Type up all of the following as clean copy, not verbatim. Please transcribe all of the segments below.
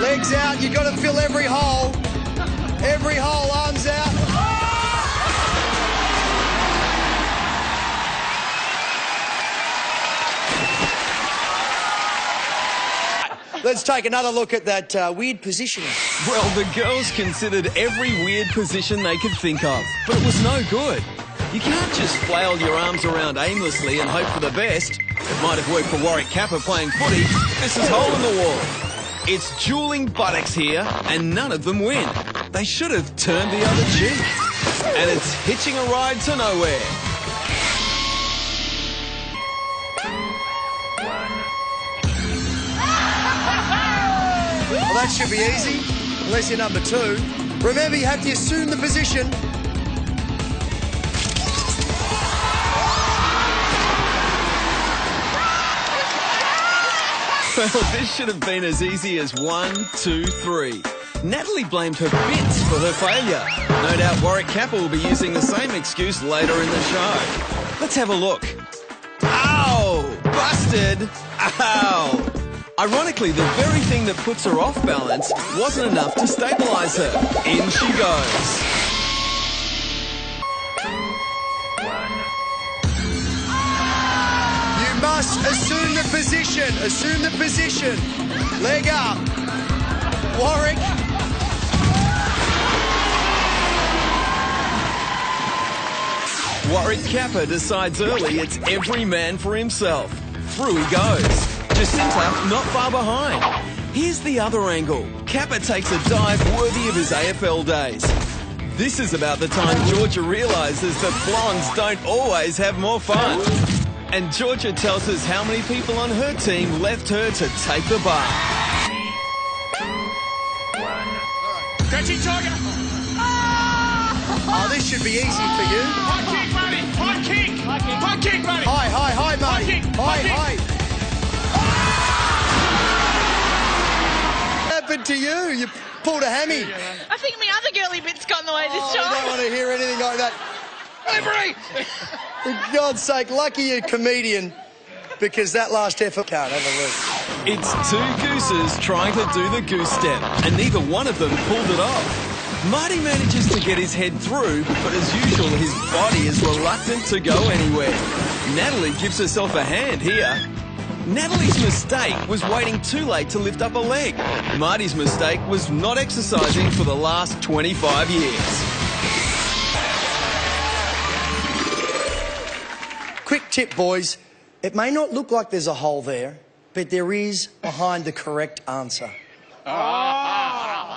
Legs out, you've got to fill every hole. Every hole, arms out. Let's take another look at that weird positioning. Well, the girls considered every weird position they could think of, but it was no good. You can't just flail your arms around aimlessly and hope for the best. It might have worked for Warwick Kappa playing footy. This is hole in the wall. It's dueling buttocks here, and none of them win. They should have turned the other cheek. And it's hitching a ride to nowhere. Well, that should be easy, unless you're number 2. Remember, you have to assume the position. Well, this should have been as easy as 1, 2, 3. Natalie blamed her bits for her failure. No doubt Warwick Kappa will be using the same excuse later in the show. Let's have a look. Ow! Busted! Ow! Ironically, the very thing that puts her off balance wasn't enough to stabilise her. In she goes. You must assume the position. Assume the position. Leg up. Warwick. Warwick Kappa decides early it's every man for himself. Through he goes. Jacinta not far behind. Here's the other angle. Kappa takes a dive worthy of his AFL days. This is about the time Georgia realises that blondes don't always have more fun. And Georgia tells us how many people on her team left her to take the bar. Stretching target. Oh, this should be easy for you. High kick, buddy. High kick. High kick, buddy. High, mate. High kick. High. What happened to you? You pulled a hammy. I think my other girly bit's got in the way this I time. don't want to hear anything like that. Referee. For God's sake, lucky you're a comedian, because that last effort can't have a look. It's two gooses trying to do the goose step, and neither one of them pulled it off. Marty manages to get his head through, but as usual, his body is reluctant to go anywhere. Natalie gives herself a hand here. Natalie's mistake was waiting too late to lift up a leg. Marty's mistake was not exercising for the last 25 years. Quick tip, boys. It may not look like there's a hole there, but there is behind the correct answer.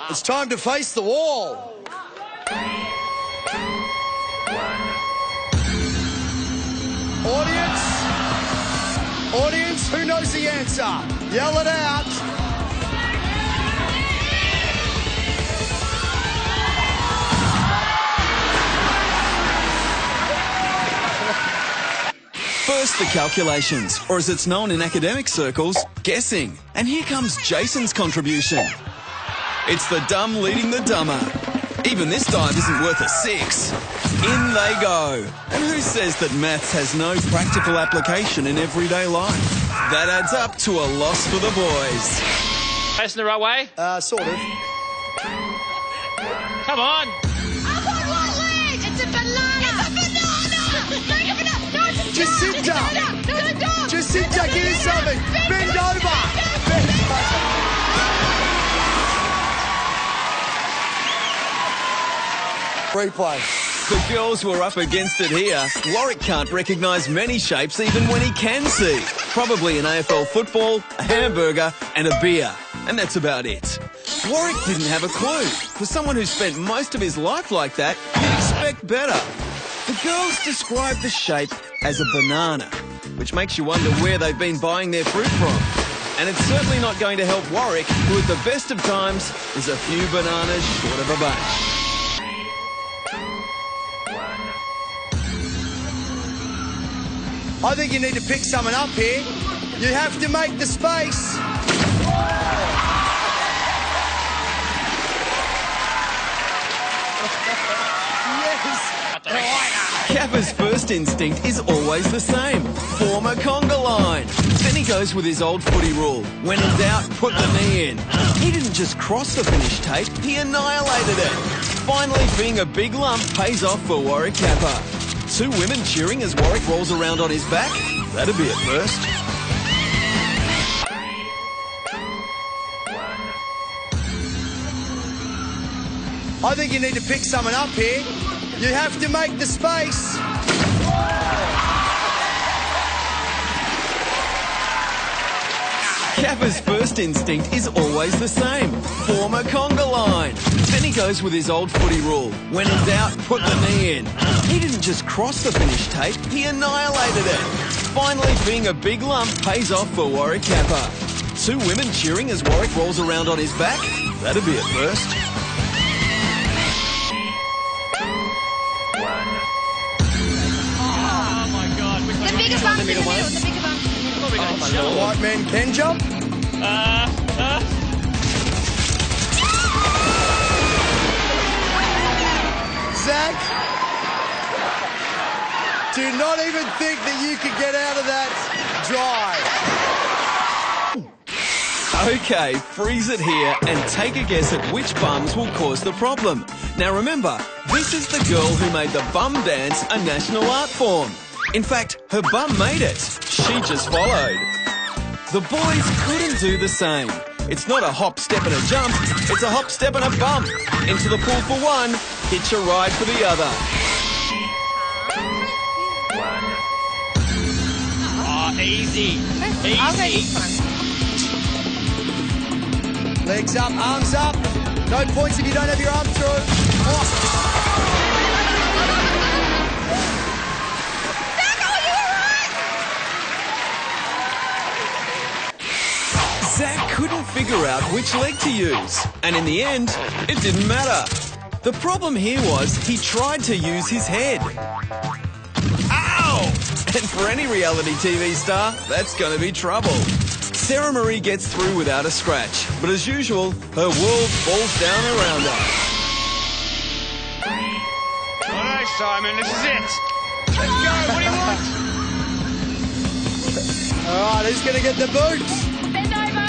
It's time to face the wall. Audience, who knows the answer? Yell it out. First, the calculations, or as it's known in academic circles, guessing. And here comes Jason's contribution. It's the dumb leading the dumber. Even this dive isn't worth a 6. In they go. And who says that maths has no practical application in everyday life? That adds up to a loss for the boys. Facing the right way. Sort of. Come on. Up on one leg! It's a banana! It's a banana! Make a banana! No, it's a dog! Jacinta! It's a dog! Jacinta, give me something! Bend over! Bend over! Replay. The girls were up against it here. Warwick can't recognise many shapes even when he can see. Probably an AFL football, a hamburger and a beer. And that's about it. Warwick didn't have a clue. For someone who spent most of his life like that, you'd expect better. The girls describe the shape as a banana, which makes you wonder where they've been buying their fruit from. And it's certainly not going to help Warwick, who at the best of times is a few bananas short of a bunch. I think you need to pick someone up here. You have to make the space. Yes. Kappa's first instinct is always the same. Form a conga line. Then he he goes with his old footy rule. When in doubt, put the knee in. He didn't just cross the finish tape, he annihilated it. Finally, being a big lump pays off for Warwick Kappa. 2 women cheering as Warwick rolls around on his back? That'd be a first. I think you need to pick someone up here. You have to make the space. Kappa's first instinct is always the same. Form a conga line. Then he goes with his old footy rule. When in doubt, put the knee in. He didn't just cross the finish tape, he annihilated it. Finally, being a big lump pays off for Warwick Kappa. 2 women cheering as Warwick rolls around on his back? That'd be a first. Oh my God. Which one? The bigger bump in the middle. The bigger bump. Probably got The shovel. white man can jump. Zach, do not even think that you could get out of that dry. Okay, freeze it here and take a guess at which bums will cause the problem. Now remember, this is the girl who made the bum dance a national art form. In fact, her bum made it. She just followed. The boys couldn't do the same. It's not a hop, step and a jump, it's a hop, step and a bump. Into the pool for one, hitch a ride for the other. Oh, easy. I'll go Easy. this one. Legs up, arms up. No points if you don't have your arm through. Oh. Zach couldn't figure out which leg to use, and in the end, it didn't matter. The problem here was he tried to use his head. Ow! And for any reality TV star, that's going to be trouble. Sarah Marie gets through without a scratch, but as usual, her world falls down around her. All right, Simon, this is it. Let's go. What do you want? All right, who's going to get the boots? Bend over.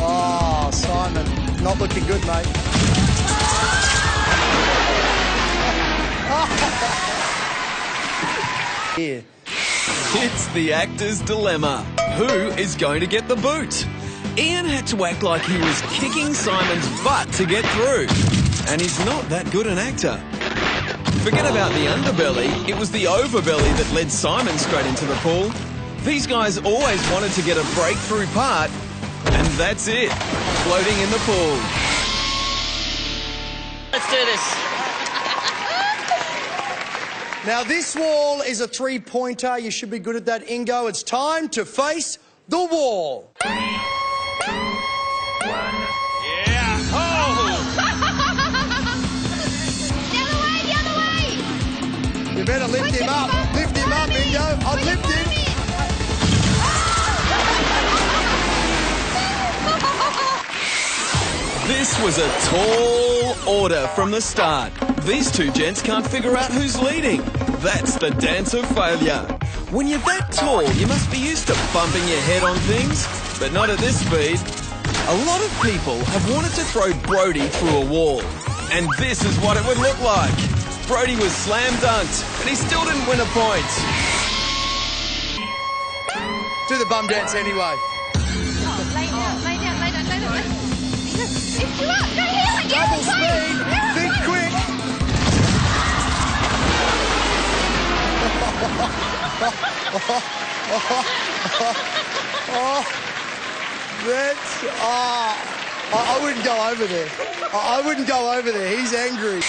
Oh, Simon, not looking good, mate. Here. It's the actor's dilemma. Who is going to get the boot? Ian had to act like he was kicking Simon's butt to get through. And he's not that good an actor. Forget about the underbelly, it was the overbelly that led Simon straight into the pool. These guys always wanted to get a breakthrough part, and that's it, floating in the pool. Let's do this. Now, this wall is a 3-pointer. You should be good at that, Ingo. It's time to face the wall. Yeah. Oh. The other way. You better lift him up. Lift him up, Ingo. I've lifted him. This was a tall order from the start. These 2 gents can't figure out who's leading. That's the dance of failure. When you're that tall, you must be used to bumping your head on things, but not at this speed. A lot of people have wanted to throw Brody through a wall, and this is what it would look like. Brody was slam dunked, and he still didn't win a point. Do the bum dance anyway. Lay down. Lift you up. Go here. Double speed. Think quick. I wouldn't go over there. I wouldn't go over there. He's angry.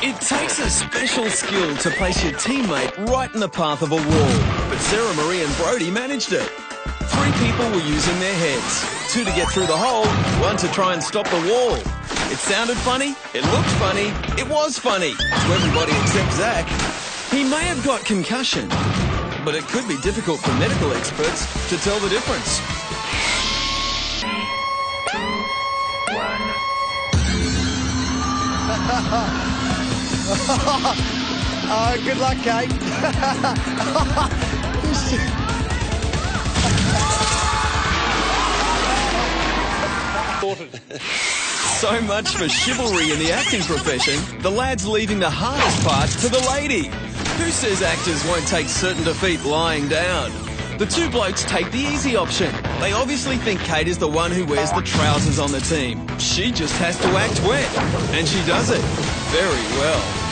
It takes a special skill to place your teammate right in the path of a wall, but Sarah Marie and Brody managed it. 3 people were using their heads. 2 to get through the hole, 1 to try and stop the wall. It sounded funny, it looked funny, it was funny to everybody except Zach. He may have got concussion, but it could be difficult for medical experts to tell the difference. Oh, good luck, Kate. So much for chivalry in the acting profession. The lad's leaving the hardest part to the lady. Who says actors won't take certain defeat lying down? The two blokes take the easy option. They obviously think Kate is the one who wears the trousers on the team. She just has to act wet. And she does it very well.